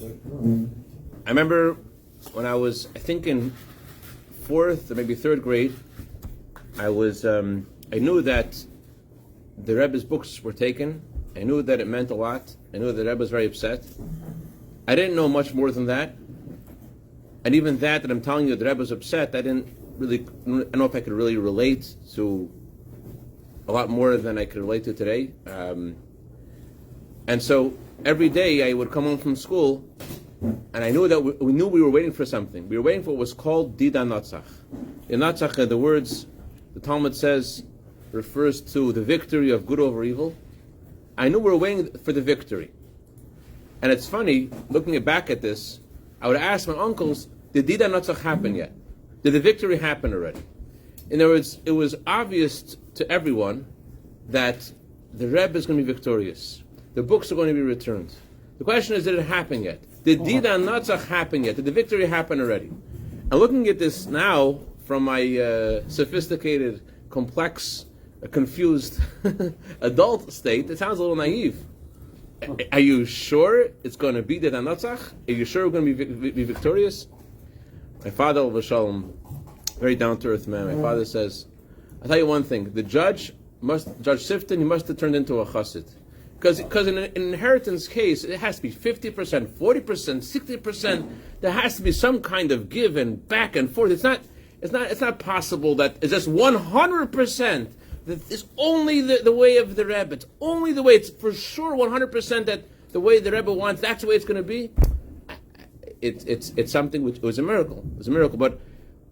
I remember when I was, I think in 4th or maybe 3rd grade, I knew that the Rebbe's books were taken. I knew that it meant a lot. I knew that the Rebbe was very upset. I didn't know much more than that. And even that I'm telling you, the Rebbe was upset, I don't know if I could really relate to a lot more than I could relate to today. And so every day I would come home from school, and I knew that we knew we were waiting for something. We were waiting for what was called Dida Natzach. In Natzach, the words, the Talmud says, refers to the victory of good over evil. I knew we were waiting for the victory. And it's funny, looking back at this, I would ask my uncles, did Dida Natzach happen yet? Did the victory happen already? In other words, it was obvious to everyone that the Rebbe is going to be victorious. The books are going to be returned. The question is, did it happen yet? Did Dida Natzach happen yet? Did the victory happen already? And looking at this now from my sophisticated, complex, confused adult state, it sounds a little naive. Are you sure it's going to be Dida Natzach? Are you sure we're going to be victorious? My father, shalom, very down-to-earth man. My father says, I'll tell you one thing. The Judge Sifton, he must have turned into a chassid. Because in an inheritance case, it has to be 50%, 40%, 60%. There has to be some kind of give and back and forth. It's not possible that it's just 100%. That it's only the way of the Rebbe. It's only the way. It's for sure 100% that the way the Rebbe wants, that's the way it's going to be. It's something which, it was a miracle. It was a miracle. But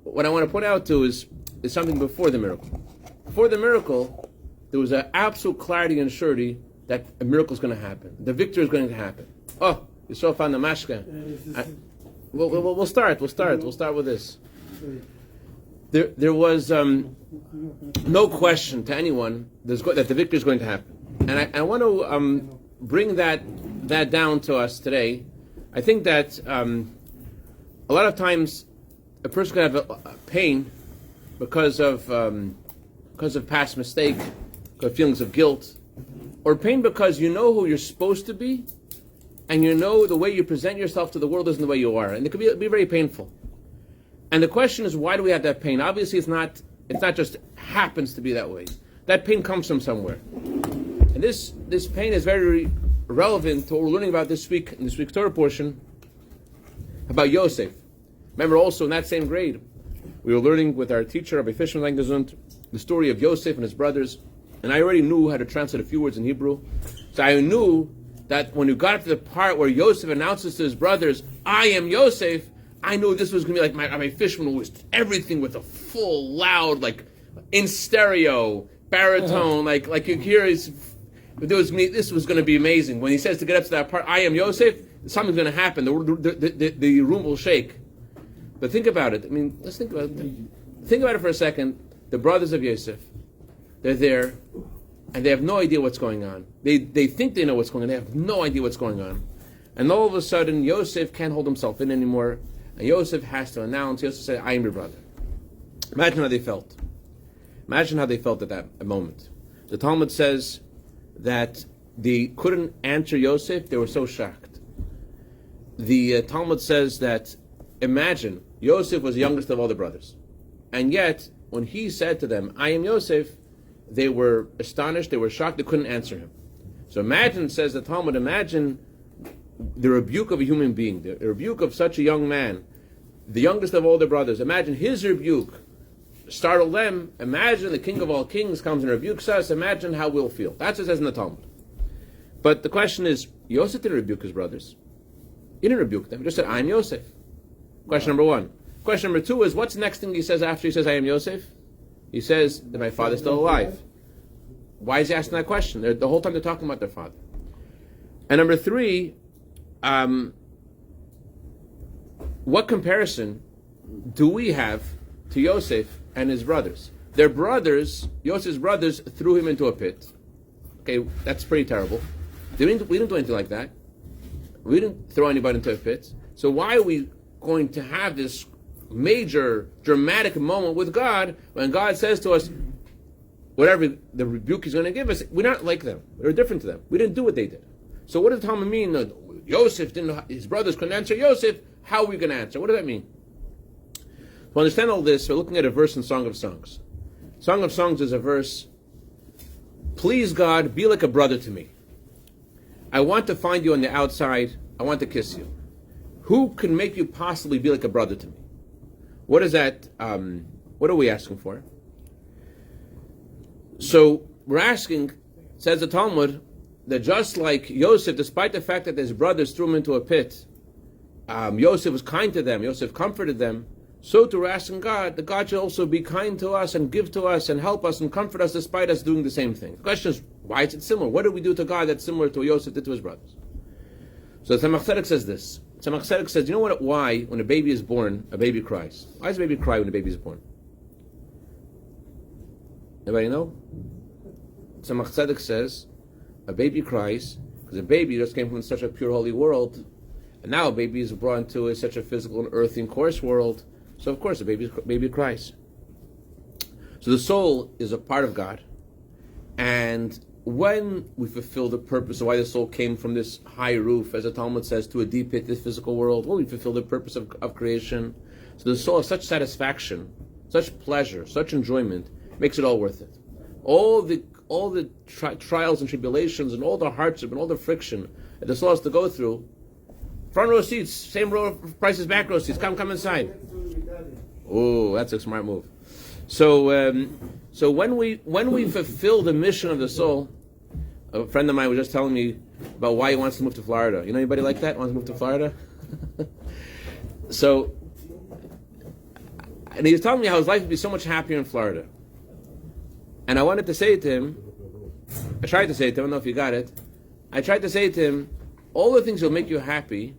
what I want to point out too is something before the miracle. Before the miracle, there was an absolute clarity and surety that a miracle is going to happen. The victory is going to happen. Oh, you so found the mashka. We'll start with this. There was no question to anyone that the victory is going to happen. And I want to bring that down to us today. I think that a lot of times a person can have a pain because of past mistake, because of feelings of guilt, or pain because you know who you're supposed to be, and you know the way you present yourself to the world isn't the way you are, and it could be very painful. And the question is, why do we have that pain? Obviously, it's not just happens to be that way. That pain comes from somewhere, and this pain is very relevant to what we're learning about this week in this week's Torah portion about Yosef. Remember, also in that same grade, we were learning with our teacher Rabbi Fishman the story of Yosef and his brothers. And I already knew how to translate a few words in Hebrew. So I knew that when you got to the part where Yosef announces to his brothers, I am Yosef, I knew this was going to be like my Fishman was everything with a full, loud, like in stereo, baritone, like you hear this was going to be amazing. When he says to get up to that part, I am Yosef, something's going to happen. The room will shake. But think about it. I mean, let's think about it. Think about it for a second. The brothers of Yosef, they're there, and they have no idea what's going on. They think they know what's going on. They have no idea what's going on. And all of a sudden, Yosef can't hold himself in anymore. And Yosef has to announce, Yosef said, I am your brother. Imagine how they felt. Imagine how they felt at that moment. The Talmud says that they couldn't answer Yosef. They were so shocked. The Talmud says that, imagine, Yosef was the youngest of all the brothers. And yet, when he said to them, I am Yosef, they were astonished, they were shocked, they couldn't answer him. So imagine, says the Talmud, imagine the rebuke of a human being, the rebuke of such a young man, the youngest of all the brothers. Imagine his rebuke startled them. Imagine the king of all kings comes and rebukes us. Imagine how we'll feel. That's what it says in the Talmud. But the question is, Yosef didn't rebuke his brothers. He didn't rebuke them. He just said, I am Yosef. Question number one. Question number two is, what's the next thing he says after he says, I am Yosef? He says that my father's still alive. Why is he asking that question? The whole time they're talking about their father. And number three, what comparison do we have to Yosef and his brothers? Their brothers, Yosef's brothers, threw him into a pit. Okay, that's pretty terrible. We didn't do anything like that. We didn't throw anybody into a pit. So why are we going to have this major, dramatic moment with God when God says to us, whatever the rebuke He's going to give us, we're not like them. We're different to them. We didn't do what they did. So what does the Talmud mean? Yosef didn't. His brothers couldn't answer Yosef. How are we going to answer? What does that mean? To understand all this, we're looking at a verse in Song of Songs. Song of Songs is a verse. Please God, be like a brother to me. I want to find you on the outside. I want to kiss you. Who can make you possibly be like a brother to me? What is that? What are we asking for? So we're asking, says the Talmud, that just like Yosef, despite the fact that his brothers threw him into a pit, Yosef was kind to them, Yosef comforted them, so too we're asking God, that God should also be kind to us and give to us and help us and comfort us despite us doing the same thing. The question is, why is it similar? What do we do to God that's similar to what Yosef did to his brothers? So the Tzemach Tzedek says this. Tzemach Tzedek says, you know what? Why, when a baby is born, a baby cries? Why does a baby cry when a baby is born? Anybody know? Tzemach Tzedek says, a baby cries because a baby just came from such a pure, holy world, and now a baby is brought into such a physical and earthy and coarse world. So of course, a baby cries. So the soul is a part of God, and when we fulfill the purpose of why the soul came from this high roof, as the Talmud says, to a deep pit, this physical world, when we fulfill the purpose of creation, so the soul has such satisfaction, such pleasure, such enjoyment, makes it all worth it. All the trials and tribulations and all the hardship and all the friction that the soul has to go through. Front row seats, same row of prices, back row seats. Come inside. Oh, that's a smart move. So when we fulfill the mission of the soul, a friend of mine was just telling me about why he wants to move to Florida. You know anybody like that wants to move to Florida? And he was telling me how his life would be so much happier in Florida. And I wanted to say to him, I tried to say to him, I don't know if you got it. I tried to say to him, all the things that will make you happy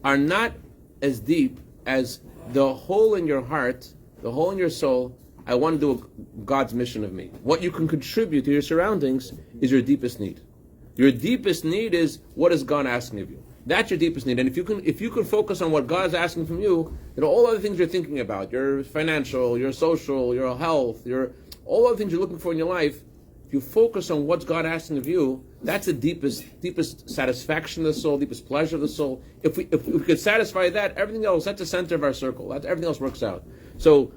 are not as deep as the hole in your heart, the hole in your soul. I want to do God's mission of me. What you can contribute to your surroundings is your deepest need. Your deepest need is, what is God asking of you? That's your deepest need. And if you can focus on what God is asking from you, all other things you're thinking about, your financial, your social, your health, all other things you're looking for in your life, if you focus on what's God asking of you, that's the deepest satisfaction of the soul, deepest pleasure of the soul. If we could satisfy that, everything else, that's the center of our circle. Everything else works out. So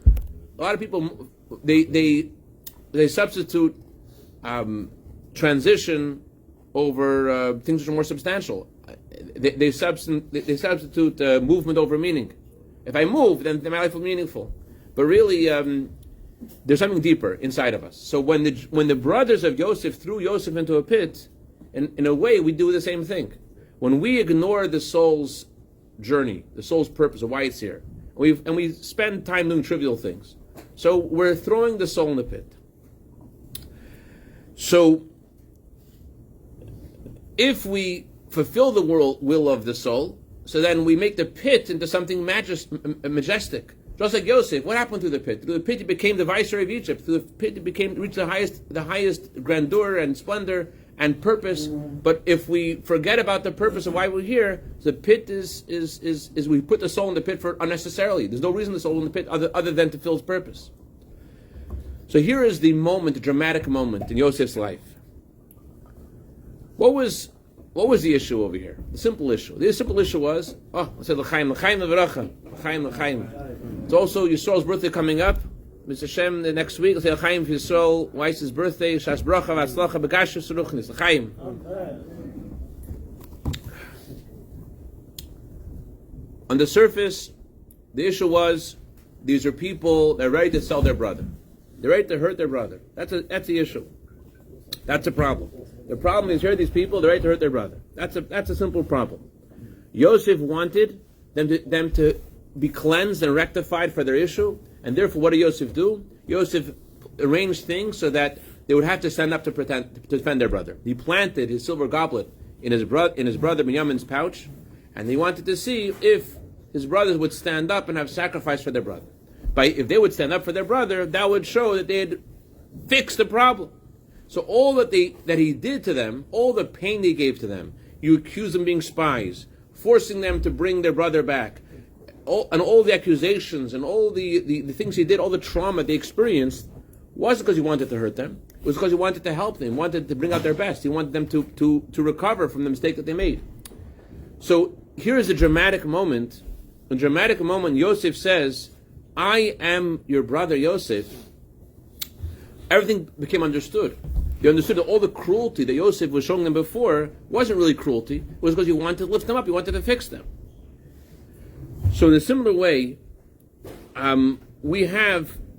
a lot of people, they substitute transition over things which are more substantial. They substitute movement over meaning. If I move, then my life will be meaningful. But really, there's something deeper inside of us. So when the brothers of Yosef threw Yosef into a pit, in a way we do the same thing. When we ignore the soul's journey, the soul's purpose of why it's here, and we spend time doing trivial things, so we're throwing the soul in the pit. So if we fulfill the will of the soul, so then we make the pit into something majestic. Just like Yosef, what happened through the pit? Through the pit, he became the viceroy of Egypt. Through the pit, he reached the highest grandeur and splendor and purpose. But if we forget about the purpose of why we're here, the pit is we put the soul in the pit for unnecessarily. There's no reason the soul in the pit other than to fill its purpose. So here is the moment, the dramatic moment in Yosef's life. What was the issue over here? The simple issue. The simple issue was, I said l'chaim l'veracha, l'chaim. It's also Yisrael's birthday coming up. Mr. Shem, the next week, let's say l'chaim for Yisrael, Weiss's birthday, shas bracha v'atzlacha b'gashu suruchnis, l'chaim. On the surface, the issue was, these are people that are ready to sell their brother. They're ready to hurt their brother. That's the issue. That's a problem. The problem is here, these people, they're ready to hurt their brother. That's a simple problem. Yosef wanted them to be cleansed and rectified for their issue, and therefore what did Yosef do? Yosef arranged things so that they would have to stand up to defend their brother. He planted his silver goblet in his brother Binyamin's pouch, and he wanted to see if his brothers would stand up and have sacrifice for their brother. If they would stand up for their brother, that would show that they had fixed the problem. So all that he did to them, all the pain they gave to them, you accuse them of being spies, forcing them to bring their brother back, and all the accusations and all the things he did, all the trauma they experienced, wasn't because he wanted to hurt them. It was because he wanted to help them. He wanted to bring out their best. He wanted them to recover from the mistake that they made. So here is a dramatic moment. A dramatic moment, Yosef says, I am your brother Yosef. Everything became understood. They understood that all the cruelty that Yosef was showing them before wasn't really cruelty. It was because he wanted to lift them up. He wanted to fix them. So in a similar way, you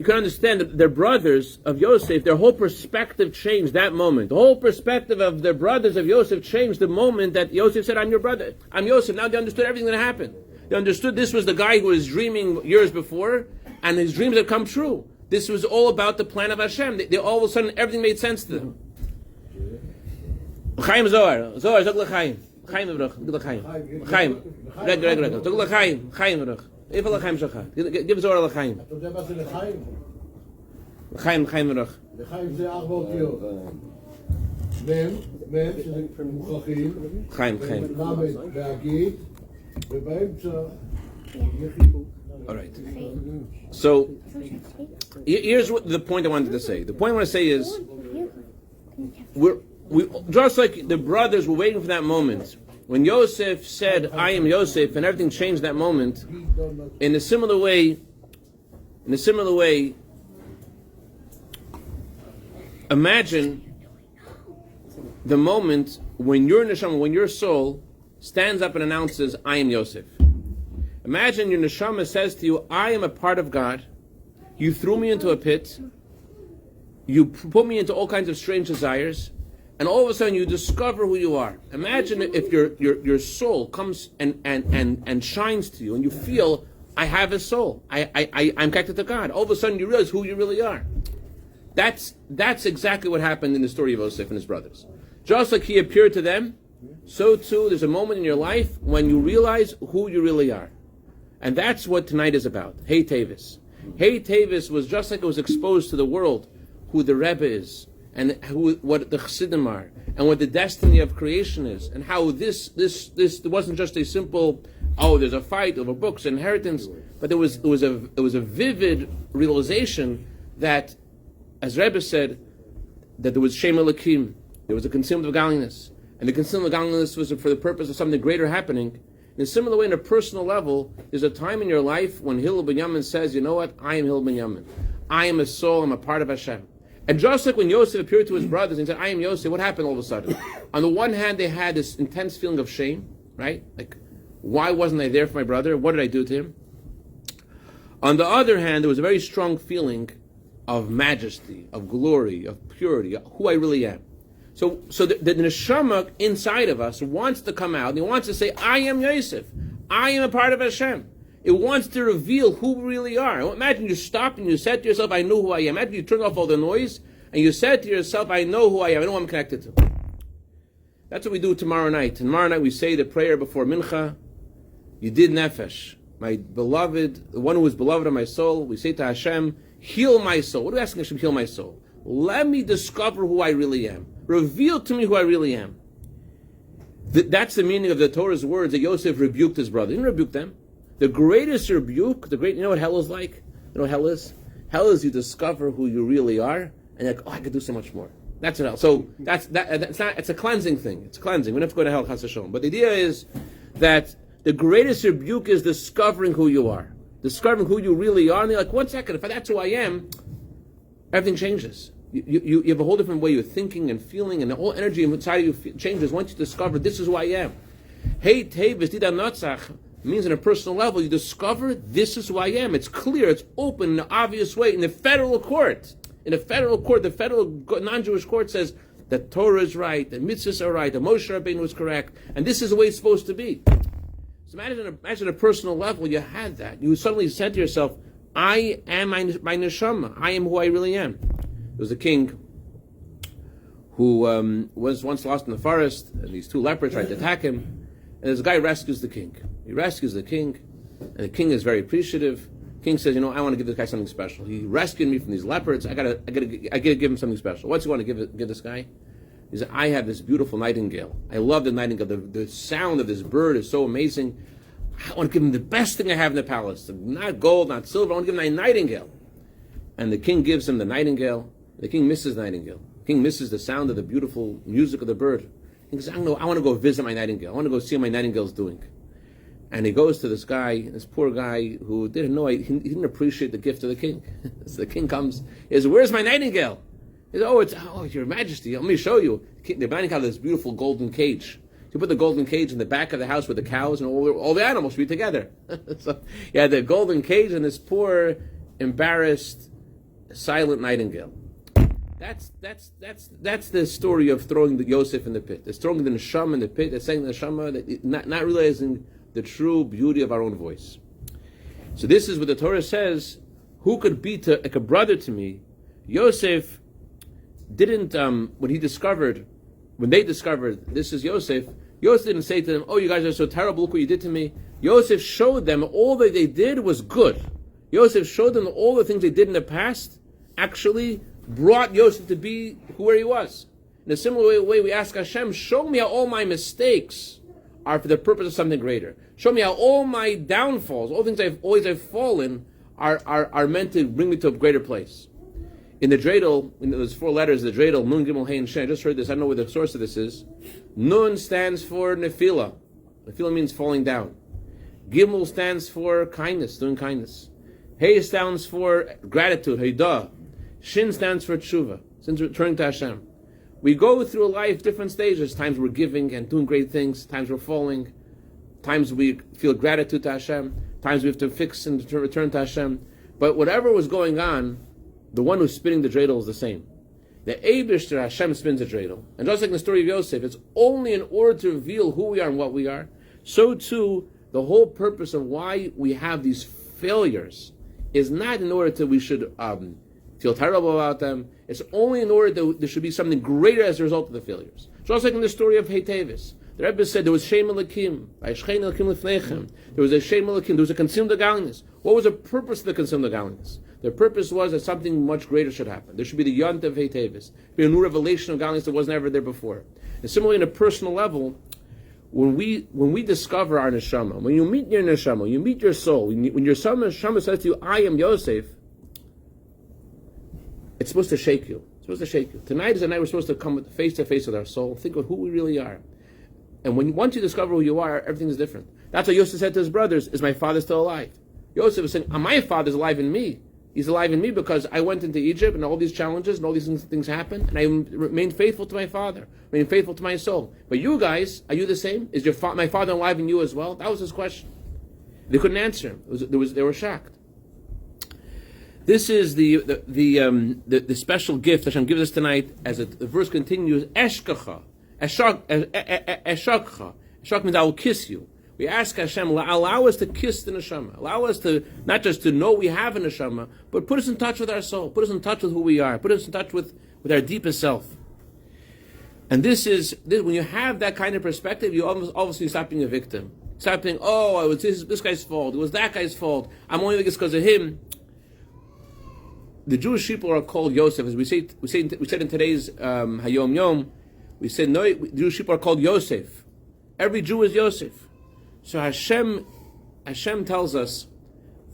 can understand that their brothers of Yosef, their whole perspective changed that moment. The whole perspective of their brothers of Yosef changed the moment that Yosef said, I'm your brother. I'm Yosef. Now they understood everything that happened. They understood this was the guy who was dreaming years before, and his dreams had come true. This was all about the plan of Hashem. They all of a sudden, everything made sense to them. Chaim Zohar. Zohar, Zog L'chaim. Chaim V'rach. L'chaim. Chaim. Reg. Zog L'chaim. Chaim V'rach. Ifa L'chaim Shachar. Give Zohar L'chaim. אתה יודע מה זה לחיים? Chaim V'rach. לחיים זה 4 אותיות. מם, שזה מוכרחים. Chaim. למד והגיד. ובאמצע יהיה חיבור. All right. So, here's what the point I wanted to say. The point I want to say is, we just like the brothers were waiting for that moment when Yosef said, "I am Yosef," and everything changed that moment. In a similar way, imagine the moment when your neshama, when your soul stands up and announces, "I am Yosef." Imagine your neshama says to you, I am a part of God. You threw me into a pit. You put me into all kinds of strange desires. And all of a sudden you discover who you are. Imagine if your soul comes and shines to you and you feel, I have a soul. I'm connected to God. All of a sudden you realize who you really are. That's exactly what happened in the story of Yosef and his brothers. Just like he appeared to them, so too there's a moment in your life when you realize who you really are. And that's what tonight is about. Hey Tavis. Hey Tavis was just like it was exposed to the world who the Rebbe is, and what the chassidim are, and what the destiny of creation is, and how this wasn't just a simple, there's a fight over books, inheritance, but it was a vivid realization that, as Rebbe said, that there was Shem Elokim, there was a concealment of godliness, and the concealment of godliness was for the purpose of something greater happening. In a similar way, in a personal level, there's a time in your life when Hillel ben Yamin says, you know what, I am Hillel ben Yamin. I am a soul, I'm a part of Hashem. And just like when Yosef appeared to his brothers and said, I am Yosef, what happened all of a sudden? On the one hand, they had this intense feeling of shame, right? Like, why wasn't I there for my brother? What did I do to him? On the other hand, there was a very strong feeling of majesty, of glory, of purity, of who I really am. So the neshama inside of us wants to come out and it wants to say, I am Yosef. I am a part of Hashem. It wants to reveal who we really are. Imagine you stopped and you said to yourself, I know who I am. Imagine you turned off all the noise and you said to yourself, I know who I am. I know who I'm connected to. That's what we do tomorrow night. Tomorrow night we say the prayer before Mincha. You did nefesh. My beloved, the one who is beloved of my soul, we say to Hashem, heal my soul. What are we asking Hashem? Heal my soul. Let me discover who I really am. Reveal to me who I really am. That's the meaning of the Torah's words that Yosef rebuked his brother. He didn't rebuke them. The greatest rebuke, you know what hell is like? You know what hell is? Hell is you discover who you really are, and you're like, I could do so much more. That's what hell. So it's a cleansing thing. It's cleansing. We don't have to go to hell, chas v'shalom. But the idea is that the greatest rebuke is discovering who you are. Discovering who you really are, and you're like, 1 second, if that's who I am, everything changes. You have a whole different way of thinking and feeling, and the whole energy inside of you changes once you discover this is who I am. Hey, Tevis, Dida Natzach means on a personal level, you discover this is who I am. It's clear, it's open in an obvious way. In the federal court, the federal non-Jewish court says that Torah is right, the mitzvahs are right, the Moshe Rabbeinu was correct, and this is the way it's supposed to be. So imagine a personal level, you had that. You suddenly said to yourself, I am my neshama. I am who I really am. There was a king who was once lost in the forest, and these 2 leopards tried to attack him, and this guy rescues the king. He rescues the king, and the king is very appreciative. The king says, I want to give this guy something special. He rescued me from these leopards. I gotta give him something special. What's he want to give this guy? He said, I have this beautiful nightingale. I love the nightingale. The sound of this bird is so amazing. I want to give him the best thing I have in the palace. Not gold, not silver. I want to give him a nightingale. And the king gives him the nightingale. The king misses the nightingale. The king misses the sound of the beautiful music of the bird. He goes, I want to go visit my Nightingale. I want to go see what my Nightingale's doing. And he goes to this guy, this poor guy who didn't know, he didn't appreciate the gift of the king. So the king comes, he says, where's my Nightingale? He says, oh, your majesty, let me show you. The Nightingale has this beautiful golden cage. You put the golden cage in the back of the house with the cows and all the animals should be together. So you had the golden cage and this poor, embarrassed, silent Nightingale. That's the story of throwing the Yosef in the pit. It's throwing the neshama in the pit. It's saying the neshama, that not realizing the true beauty of our own voice. So this is what the Torah says. Who could be like a brother to me? Yosef didn't. When they discovered this is Yosef didn't say to them, "Oh, you guys are so terrible. Look what you did to me." Yosef showed them all that they did was good. Yosef showed them all the things they did in the past actually brought Yosef to be where he was. In a similar way, we ask Hashem, show me how all my mistakes are for the purpose of something greater. Show me how all my downfalls, all things I've fallen, are meant to bring me to a greater place. In the dreidel, in those 4 letters, the dreidel, Nun, Gimel, Hey, and Shen, I just heard this, I don't know what the source of this is. Nun stands for Nefila. Nefila means falling down. Gimel stands for kindness, doing kindness. Hey stands for gratitude, Heidah. Shin stands for tshuva, since returning to Hashem. We go through life different stages. Times we're giving and doing great things. Times we're falling. Times we feel gratitude to Hashem. Times we have to fix and to return to Hashem. But whatever was going on, the one who's spinning the dreidel is the same. The Eibishter, Hashem, spins the dreidel. And just like in the story of Yosef, it's only in order to reveal who we are and what we are. So too, the whole purpose of why we have these failures is not in order that we should feel terrible about them. It's only in order that there should be something greater as a result of the failures. Just like in the story of Heitevis. The Rebbe said there was Shem Elokim. There was a Shem Elokim. There was a consumed godliness. What was the purpose of the consumed godliness? The purpose was that something much greater should happen. There should be the Yont of Heitevis. Be a new revelation of godliness that wasn't ever there before. And similarly, on a personal level, when we discover our neshama, when you meet your neshama, you meet your soul, when your neshama says to you, I am Yosef, it's supposed to shake you. It's supposed to shake you. Tonight is the night we're supposed to come face to face with our soul, think of who we really are. And once you discover who you are, everything is different. That's what Yosef said to his brothers, is my father still alive? Yosef is saying, my father's alive in me. He's alive in me because I went into Egypt and all these challenges and all these things happened and I remained faithful to my father, remained faithful to my soul. But you guys, are you the same? Is my father alive in you as well? That was his question. They couldn't answer him. They were shocked. This is the special gift Hashem gives us tonight, as the verse continues. Eshkacha, eshakcha. Eshak means I will kiss you. We ask Hashem, allow us to kiss the neshama. Allow us to not just to know we have a neshama, but put us in touch with our soul. Put us in touch with who we are. Put us in touch with our deepest self. And this when you have that kind of perspective, you obviously stop being a victim. Stop being, it was this guy's fault. It was that guy's fault. I'm only doing this because of him. The Jewish people are called Yosef, as we said in today's Hayom Yom. We said no. The Jewish people are called Yosef. Every Jew is Yosef. So Hashem tells us,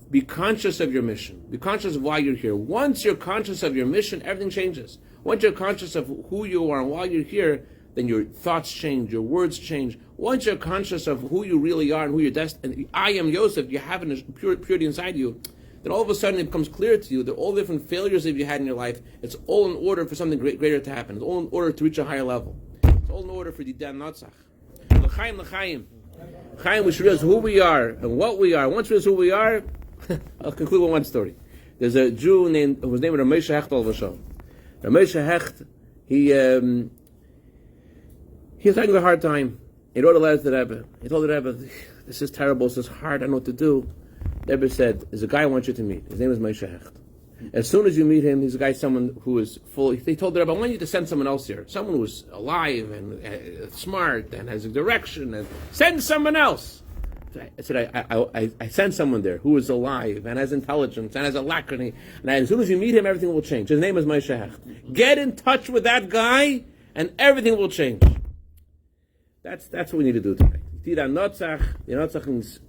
be conscious of your mission. Be conscious of why you're here. Once you're conscious of your mission, everything changes. Once you're conscious of who you are and why you're here, then your thoughts change, your words change. Once you're conscious of who you really are and who you're destined, I am Yosef, you have a purity inside you, then all of a sudden it becomes clear to you that all the different failures that you had in your life, it's all in order for something greater to happen. It's all in order to reach a higher level. It's all in order for the Dan Natzach. L'chaim, l'chaim. L'chaim, we should realize who we are and what we are. Once we realize who we are, I'll conclude with one story. There's a Jew who was named Rabbi Moshe Hecht al-Vashon. Rabbi Moshe Hecht, he was having a hard time. He wrote a letter to the Rebbe. He told the Rebbe, this is terrible, this is hard, I don't know what to do. The Rebbe said, there's a guy I want you to meet. His name is Moshe Hecht. As soon as you meet him, he's a guy, someone who is full. They told the Rebbe, I want you to send someone else here. Someone who's alive and smart and has a direction. And send someone else. I said, I sent someone there who is alive and has intelligence and has alacrity. And as soon as you meet him, everything will change. His name is Moshe Hecht. Get in touch with that guy and everything will change. That's what we need to do tonight. Tira Notzach. The Notzach means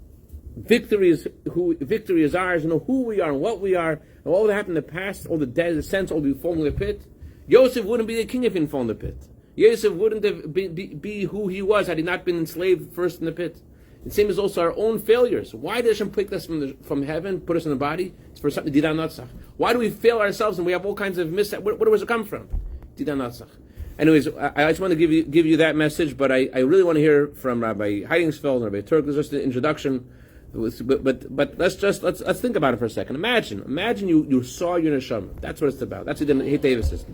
victory is ours. You know who we are and what we are, and all that happened in the past, all the dead, the sense, all the falling in the pit. Yosef wouldn't be the king if he didn't fall in the pit. Yosef wouldn't have be who he was had he not been enslaved first in the pit. The same as also our own failures. Why did Hashem pick us from heaven, put us in the body? It's for something, Didan Natzach. Why do we fail ourselves and we have all kinds of missteps? Where does it come from? Didan Natzach. Anyways, I just want to give you that message, but I really want to hear from Rabbi Heidingsfeld and Rabbi Turk. This is just an introduction. But let's think about it for a second. Imagine you saw your neshama. That's what it's about. That's what the Hit Davis is.